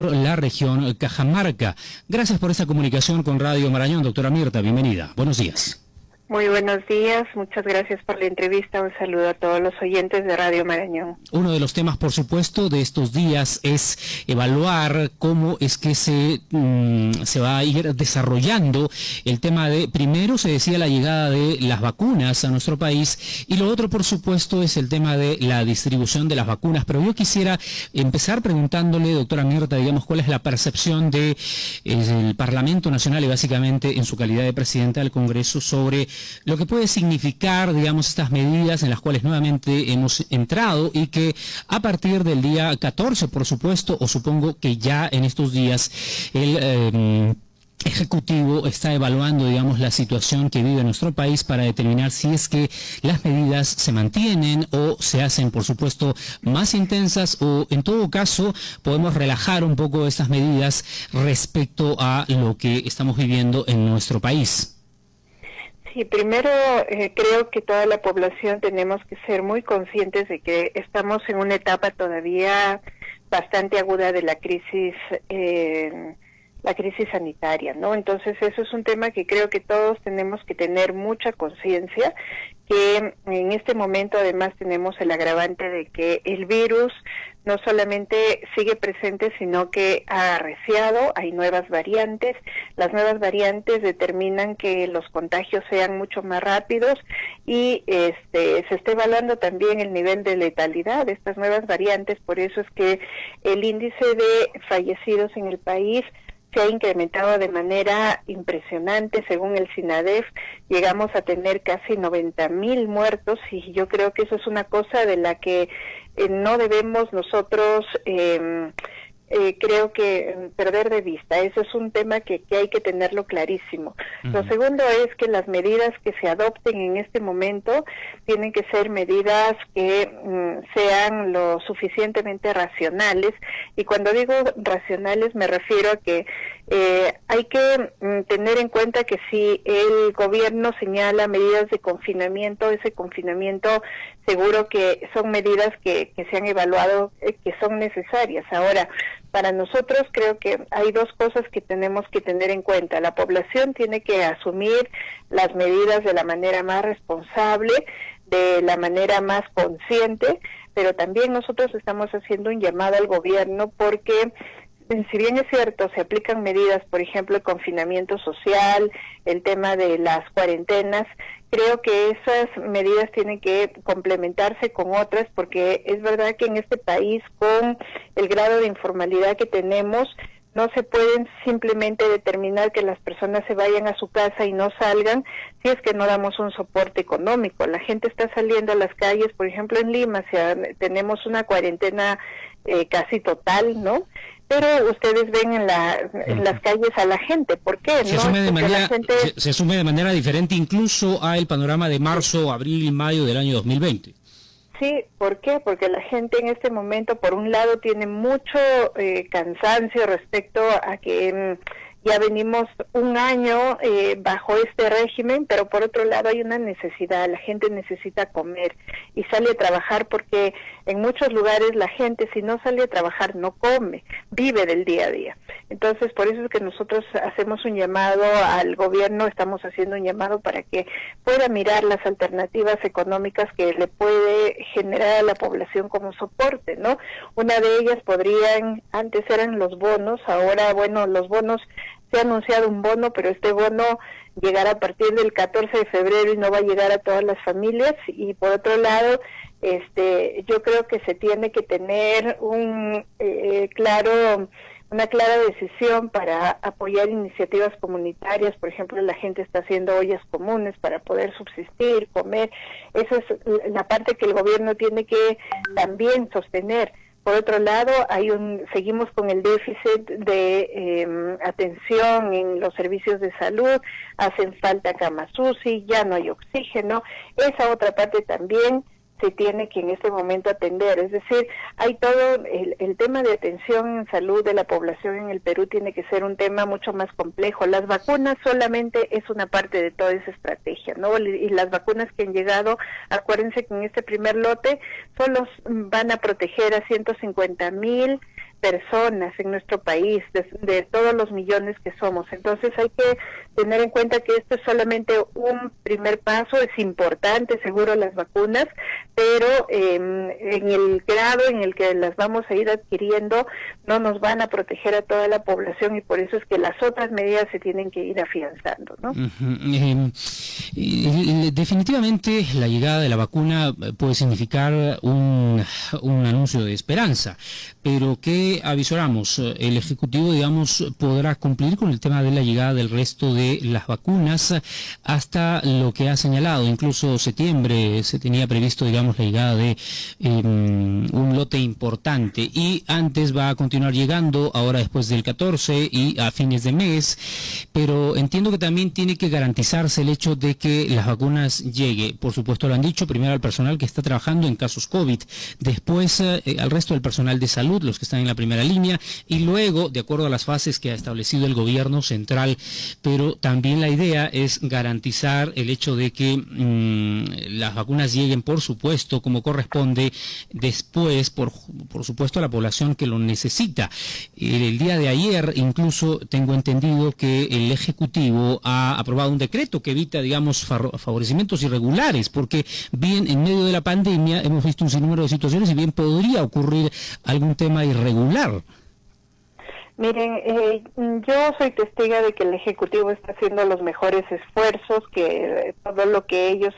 la región Cajamarca. Gracias por esta comunicación con Radio Marañón, doctora Mirta, bienvenida. Buenos días. Muy buenos días, muchas gracias por la entrevista, un saludo a todos los oyentes de Radio Marañón. Uno de los temas, por supuesto, de estos días es evaluar cómo es que se va a ir desarrollando el tema de, primero se decía la llegada de las vacunas a nuestro país, y lo otro, por supuesto, es el tema de la distribución de las vacunas. Pero yo quisiera empezar preguntándole, doctora Mirta, digamos, cuál es la percepción del Parlamento Nacional y básicamente en su calidad de presidenta del Congreso sobre lo que puede significar, digamos, estas medidas en las cuales nuevamente hemos entrado y que a partir del día 14, por supuesto, o supongo que ya en estos días el Ejecutivo está evaluando, digamos, la situación que vive nuestro país para determinar si es que las medidas se mantienen o se hacen, por supuesto, más intensas, o en todo caso podemos relajar un poco estas medidas respecto a lo que estamos viviendo en nuestro país. Sí, primero creo que toda la población tenemos que ser muy conscientes de que estamos en una etapa todavía bastante aguda de la crisis sanitaria, ¿no? Entonces eso es un tema que creo que todos tenemos que tener mucha conciencia, que en este momento además tenemos el agravante de que el virus no solamente sigue presente, sino que ha arreciado, hay nuevas variantes, las nuevas variantes determinan que los contagios sean mucho más rápidos y se está evaluando también el nivel de letalidad de estas nuevas variantes, por eso es que el índice de fallecidos en el país se ha incrementado de manera impresionante. Según el SINADEF, llegamos a tener casi 90,000 muertos, y yo creo que eso es una cosa de la que no debemos nosotros, creo que perder de vista. Eso es un tema que hay que tenerlo clarísimo. Lo segundo es que las medidas que se adopten en este momento tienen que ser medidas que sean lo suficientemente racionales, y cuando digo racionales me refiero a que hay que tener en cuenta que si el gobierno señala medidas de confinamiento, ese confinamiento seguro que son medidas que se han evaluado que son necesarias. Ahora, para nosotros creo que hay dos cosas que tenemos que tener en cuenta. La población tiene que asumir las medidas de la manera más responsable, de la manera más consciente, pero también nosotros estamos haciendo un llamado al gobierno porque, si bien es cierto, se aplican medidas, por ejemplo, el confinamiento social, el tema de las cuarentenas, creo que esas medidas tienen que complementarse con otras, porque es verdad que en este país, con el grado de informalidad que tenemos, no se pueden simplemente determinar que las personas se vayan a su casa y no salgan si es que no damos un soporte económico. La gente está saliendo a las calles, por ejemplo en Lima, tenemos una cuarentena casi total, ¿no? Pero ustedes ven en las calles a la gente. ¿Por qué? Se asume de manera diferente incluso al panorama de marzo, abril, mayo del año 2020. Sí, ¿por qué? Porque la gente en este momento, por un lado, tiene mucho cansancio respecto a que ya venimos un año bajo este régimen, pero por otro lado hay una necesidad, la gente necesita comer y sale a trabajar, porque en muchos lugares la gente, si no sale a trabajar, no come, vive del día a día. Entonces, por eso es que nosotros hacemos un llamado al gobierno, estamos haciendo un llamado para que pueda mirar las alternativas económicas que le puede generar a la población como soporte, ¿no? Una de ellas antes eran los bonos, ahora, bueno, los bonos, se ha anunciado un bono, pero este bono llegará a partir del 14 de febrero y no va a llegar a todas las familias. Y por otro lado, yo creo que se tiene que tener una clara decisión para apoyar iniciativas comunitarias. Por ejemplo, la gente está haciendo ollas comunes para poder subsistir, comer. Esa es la parte que el gobierno tiene que también sostener. Por otro lado, seguimos con el déficit de atención en los servicios de salud, hacen falta camas UCI, ya no hay oxígeno. Esa otra parte también se tiene que en este momento atender. Es decir, hay todo el tema de atención en salud de la población en el Perú tiene que ser un tema mucho más complejo. Las vacunas solamente es una parte de toda esa estrategia, ¿no? Y las vacunas que han llegado, acuérdense que en este primer lote solo van a proteger a 150,000 personas en nuestro país, de todos los millones que somos. Entonces hay que tener en cuenta que esto es solamente un primer paso, es importante seguro las vacunas, pero en el grado en el que las vamos a ir adquiriendo no nos van a proteger a toda la población, y por eso es que las otras medidas se tienen que ir afianzando, ¿no? Definitivamente la llegada de la vacuna puede significar un anuncio de esperanza, pero ¿qué avisoramos? El Ejecutivo, digamos, podrá cumplir con el tema de la llegada del resto de las vacunas hasta lo que ha señalado. Incluso septiembre se tenía previsto, digamos, la llegada de un lote importante, y antes va a continuar llegando, ahora después del 14 y a fines de mes, pero entiendo que también tiene que garantizarse el hecho de que las vacunas llegue. Por supuesto, lo han dicho, primero al personal que está trabajando en casos COVID, después al resto del personal de salud, los que están en la primera línea, y luego, de acuerdo a las fases que ha establecido el gobierno central, pero también la idea es garantizar el hecho de que las vacunas lleguen, por supuesto, como corresponde, después, por supuesto, a la población que lo necesita. El día de ayer, incluso, tengo entendido que el Ejecutivo ha aprobado un decreto que evita, digamos, favorecimientos irregulares, porque bien en medio de la pandemia hemos visto un sinnúmero de situaciones y bien podría ocurrir algún tema irregular. Miren, yo soy testiga de que el Ejecutivo está haciendo los mejores esfuerzos, que todo lo que ellos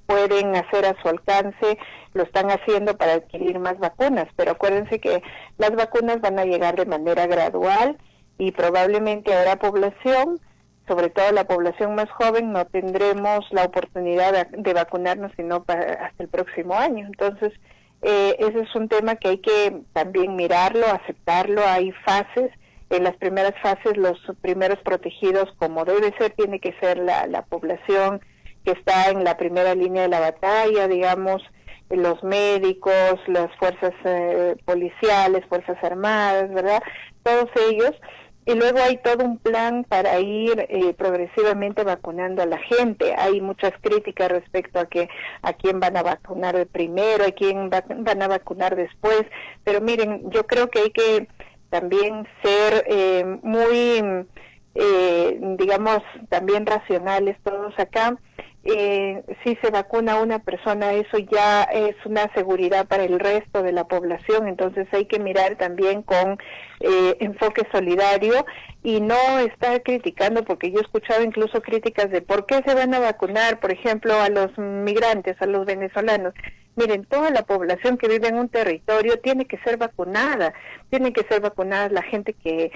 pueden hacer a su alcance lo están haciendo para adquirir más vacunas, pero acuérdense que las vacunas van a llegar de manera gradual y probablemente habrá población, sobre todo la población más joven, no tendremos la oportunidad de vacunarnos sino hasta el próximo año. Entonces, ese es un tema que hay que también mirarlo, aceptarlo. Hay fases. En las primeras fases, los primeros protegidos, como debe ser, tiene que ser la población que está en la primera línea de la batalla, digamos, los médicos, las fuerzas policiales, fuerzas armadas, ¿verdad? Todos ellos. Y luego hay todo un plan para ir progresivamente vacunando a la gente. Hay muchas críticas respecto a quién van a vacunar primero, a quién van a vacunar después. Pero miren, yo creo que hay que también ser muy, digamos, también racionales todos acá. Si se vacuna a una persona, eso ya es una seguridad para el resto de la población. Entonces hay que mirar también con enfoque solidario y no estar criticando, porque yo he escuchado incluso críticas de por qué se van a vacunar, por ejemplo, a los migrantes, a los venezolanos. Miren, toda la población que vive en un territorio tiene que ser vacunada la gente que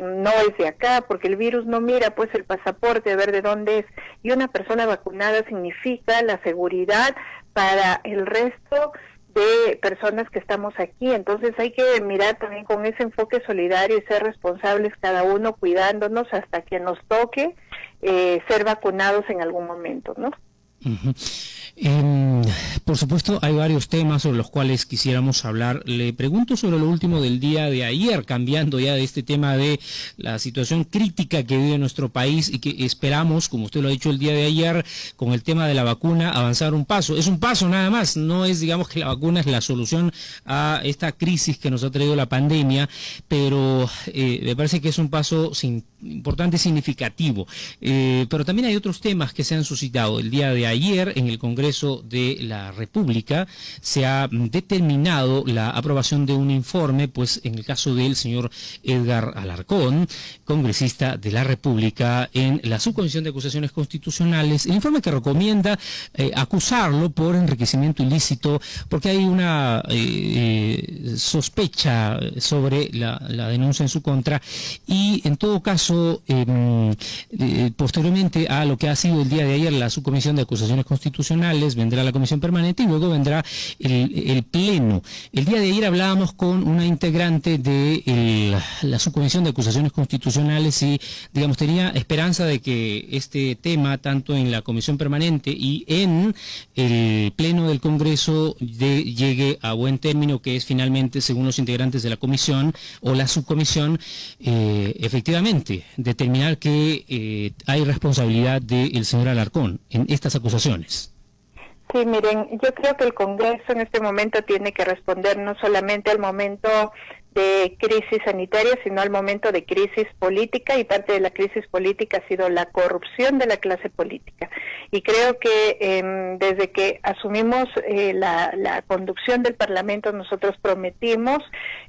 no es de acá, porque el virus no mira pues el pasaporte a ver de dónde es, y una persona vacunada significa la seguridad para el resto de personas que estamos aquí. Entonces hay que mirar también con ese enfoque solidario y ser responsables cada uno, cuidándonos hasta que nos toque ser vacunados en algún momento, ¿no? Uh-huh. Por supuesto, hay varios temas sobre los cuales quisiéramos hablar. Le pregunto sobre lo último del día de ayer, cambiando ya de este tema de la situación crítica que vive nuestro país y que esperamos, como usted lo ha dicho el día de ayer, con el tema de la vacuna, avanzar un paso. Es un paso nada más, no es, digamos, que la vacuna es la solución a esta crisis que nos ha traído la pandemia, pero me parece que es un paso importante y significativo. Pero también hay otros temas que se han suscitado. El día de ayer, en el Congreso de la República, se ha determinado la aprobación de un informe, pues en el caso del señor Edgar Alarcón, congresista de la República, en la Subcomisión de Acusaciones Constitucionales, el informe que recomienda acusarlo por enriquecimiento ilícito, porque hay una sospecha sobre la denuncia en su contra, y en todo caso, posteriormente a lo que ha sido el día de ayer la Subcomisión de Acusaciones Constitucionales, vendrá la Comisión Permanente y luego vendrá el Pleno. El día de ayer hablábamos con una integrante de la Subcomisión de Acusaciones Constitucionales y, digamos, tenía esperanza de que este tema, tanto en la Comisión Permanente y en el Pleno del Congreso, llegue a buen término, que es finalmente, según los integrantes de la Comisión o la Subcomisión, efectivamente, determinar que hay responsabilidad del señor Alarcón en estas acusaciones. Sí, miren, yo creo que el Congreso en este momento tiene que responder no solamente al momento de crisis sanitaria, sino al momento de crisis política, y parte de la crisis política ha sido la corrupción de la clase política. Y creo que desde que asumimos la conducción del Parlamento, nosotros prometimos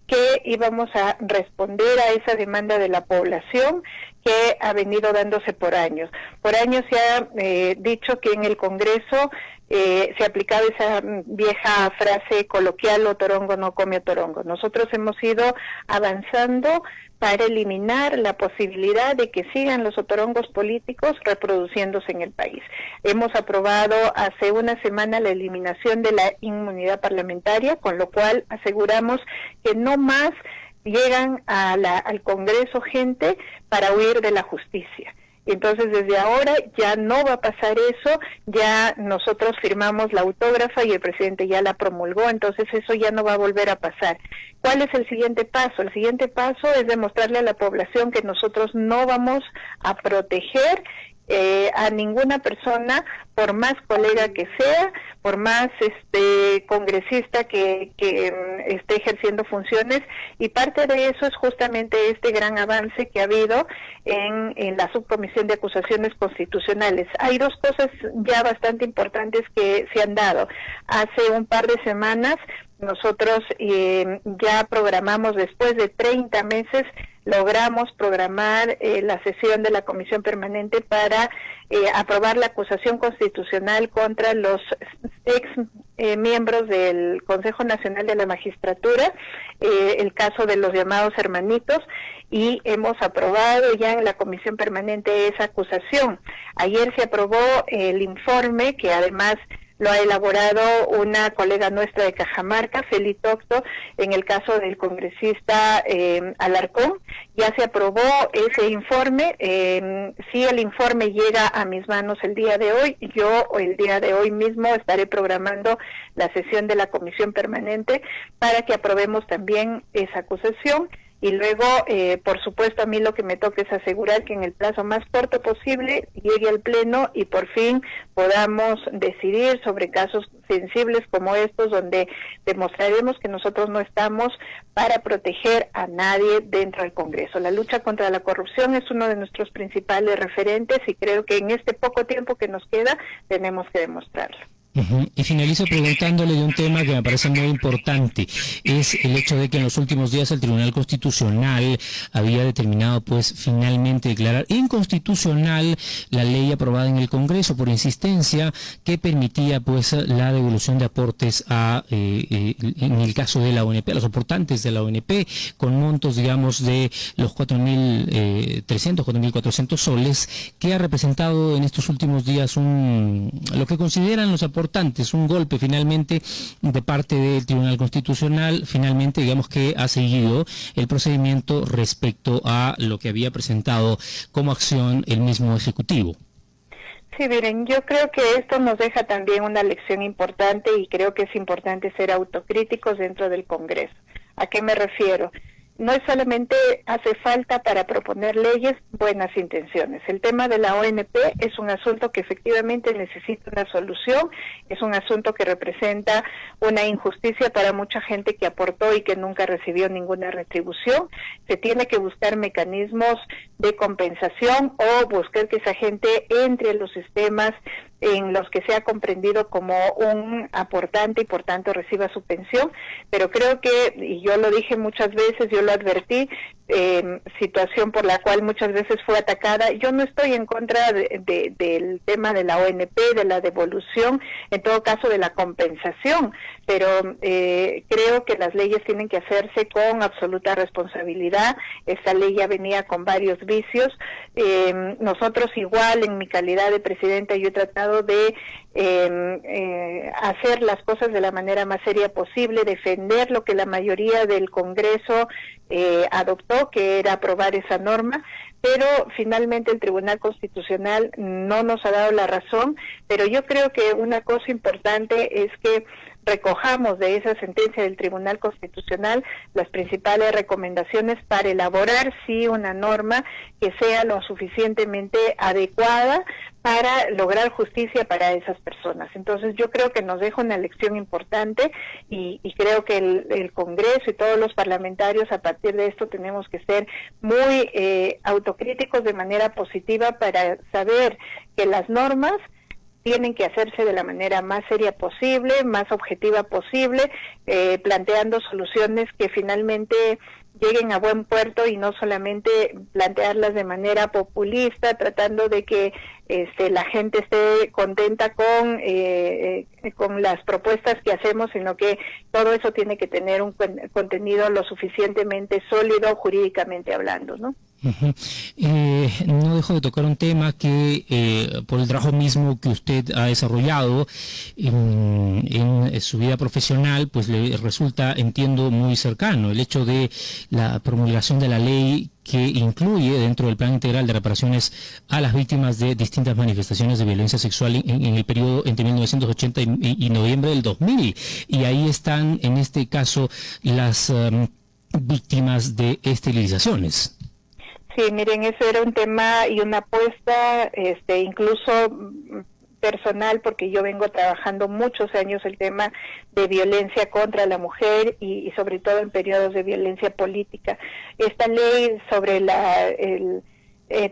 que íbamos a responder a esa demanda de la población que ha venido dándose por años. Por años se ha dicho que en el Congreso se ha aplicado esa vieja frase coloquial: otorongo no come otorongo. Nosotros hemos ido avanzando para eliminar la posibilidad de que sigan los otorongos políticos reproduciéndose en el país. Hemos aprobado hace una semana la eliminación de la inmunidad parlamentaria, con lo cual aseguramos que no más llegan al Congreso gente para huir de la justicia. Entonces, desde ahora ya no va a pasar eso, ya nosotros firmamos la autógrafa y el presidente ya la promulgó, entonces eso ya no va a volver a pasar. ¿Cuál es el siguiente paso? El siguiente paso es demostrarle a la población que nosotros no vamos a proteger a ninguna persona, por más colega que sea, por más congresista que esté ejerciendo funciones, y parte de eso es justamente este gran avance que ha habido en la subcomisión de acusaciones constitucionales. Hay dos cosas ya bastante importantes que se han dado. Hace un par de semanas nosotros ya programamos, después de 30 meses, logramos programar la sesión de la Comisión Permanente para aprobar la acusación constitucional contra los miembros del Consejo Nacional de la Magistratura, el caso de los llamados hermanitos, y hemos aprobado ya en la Comisión Permanente esa acusación. Ayer se aprobó el informe, que además lo ha elaborado una colega nuestra de Cajamarca, Feli Tocto, en el caso del congresista Alarcón. Ya se aprobó ese informe. Si el informe llega a mis manos el día de hoy, yo el día de hoy mismo estaré programando la sesión de la Comisión Permanente para que aprobemos también esa acusación. Y luego, por supuesto, a mí lo que me toca es asegurar que en el plazo más corto posible llegue al Pleno y por fin podamos decidir sobre casos sensibles como estos, donde demostraremos que nosotros no estamos para proteger a nadie dentro del Congreso. La lucha contra la corrupción es uno de nuestros principales referentes y creo que en este poco tiempo que nos queda tenemos que demostrarlo. Y finalizo preguntándole de un tema que me parece muy importante, es el hecho de que en los últimos días el Tribunal Constitucional había determinado pues finalmente declarar inconstitucional la ley aprobada en el Congreso por insistencia que permitía pues la devolución de aportes en el caso de la ONP, a los aportantes de la ONP, con montos digamos de los 4.300, 4.400 soles, que ha representado en estos últimos días lo que consideran los aportantes un golpe finalmente de parte del Tribunal Constitucional, finalmente digamos que ha seguido el procedimiento respecto a lo que había presentado como acción el mismo Ejecutivo. Sí, miren, yo creo que esto nos deja también una lección importante y creo que es importante ser autocríticos dentro del Congreso. ¿A qué me refiero? No es solamente hace falta para proponer leyes buenas intenciones. El tema de la ONP es un asunto que efectivamente necesita una solución, es un asunto que representa una injusticia para mucha gente que aportó y que nunca recibió ninguna retribución. Se tiene que buscar mecanismos de compensación o buscar que esa gente entre en los sistemas en los que sea comprendido como un aportante y por tanto reciba su pensión, pero creo que, y yo lo dije muchas veces, yo lo advertí, situación por la cual muchas veces fue atacada. Yo no estoy en contra del tema de la ONP, de la devolución, en todo caso de la compensación, pero creo que las leyes tienen que hacerse con absoluta responsabilidad. Esta ley ya venía con varios vicios. Nosotros igual, en mi calidad de presidenta, yo he tratado de hacer las cosas de la manera más seria posible, defender lo que la mayoría del Congreso adoptó, que era aprobar esa norma, pero finalmente el Tribunal Constitucional no nos ha dado la razón. Pero yo creo que una cosa importante es que recojamos de esa sentencia del Tribunal Constitucional las principales recomendaciones para elaborar sí una norma que sea lo suficientemente adecuada para lograr justicia para esas personas. Entonces yo creo que nos deja una lección importante y creo que el Congreso y todos los parlamentarios a partir de esto tenemos que ser muy autocríticos de manera positiva para saber que las normas tienen que hacerse de la manera más seria posible, más objetiva posible, planteando soluciones que finalmente lleguen a buen puerto y no solamente plantearlas de manera populista, tratando de que la gente esté contenta con las propuestas que hacemos, sino que todo eso tiene que tener un contenido lo suficientemente sólido jurídicamente hablando, ¿no? No dejo de tocar un tema que por el trabajo mismo que usted ha desarrollado en su vida profesional, pues le resulta, entiendo, muy cercano el hecho de la promulgación de la ley que incluye dentro del Plan Integral de Reparaciones a las víctimas de distintas manifestaciones de violencia sexual en el periodo entre 1980 y noviembre del 2000. Y ahí están, en este caso, las víctimas de esterilizaciones. Sí, miren, eso era un tema y una apuesta, incluso personal, porque yo vengo trabajando muchos años el tema de violencia contra la mujer y sobre todo en periodos de violencia política. Esta ley sobre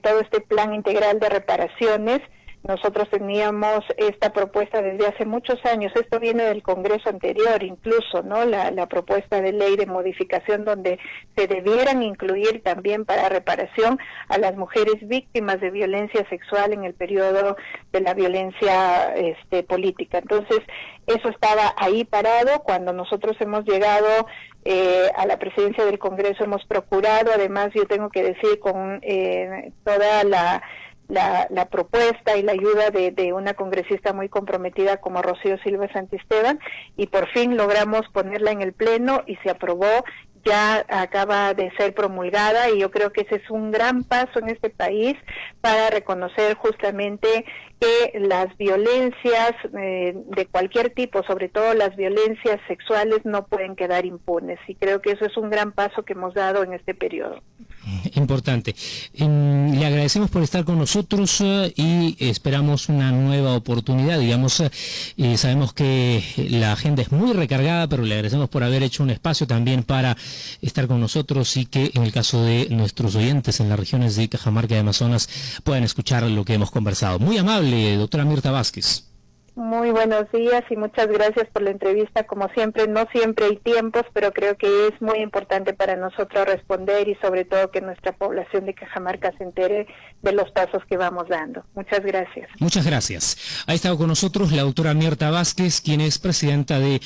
todo este plan integral de reparaciones, nosotros teníamos esta propuesta desde hace muchos años. Esto viene del Congreso anterior incluso, ¿no? La propuesta de ley de modificación donde se debieran incluir también para reparación a las mujeres víctimas de violencia sexual en el periodo de la violencia política. Entonces, eso estaba ahí parado. Cuando nosotros hemos llegado a la presidencia del Congreso, hemos procurado, además yo tengo que decir, con toda la propuesta y la ayuda de una congresista muy comprometida como Rocío Silva Santisteban, y por fin logramos ponerla en el Pleno y se aprobó, ya acaba de ser promulgada, y yo creo que ese es un gran paso en este país para reconocer justamente que las violencias de cualquier tipo, sobre todo las violencias sexuales, no pueden quedar impunes, y creo que eso es un gran paso que hemos dado en este periodo. Importante. Le agradecemos por estar con nosotros y esperamos una nueva oportunidad. Digamos, sabemos que la agenda es muy recargada, pero le agradecemos por haber hecho un espacio también para estar con nosotros y que en el caso de nuestros oyentes en las regiones de Cajamarca y Amazonas puedan escuchar lo que hemos conversado. Muy amable, doctora Mirta Vázquez. Muy buenos días y muchas gracias por la entrevista. Como siempre, no siempre hay tiempos, pero creo que es muy importante para nosotros responder y sobre todo que nuestra población de Cajamarca se entere de los pasos que vamos dando. Muchas gracias. Muchas gracias. Ha estado con nosotros la doctora Mirta Vázquez, quien es presidenta del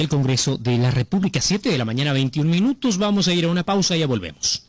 Congreso de la República. 7 de la mañana, 21 minutos. Vamos a ir a una pausa y ya volvemos.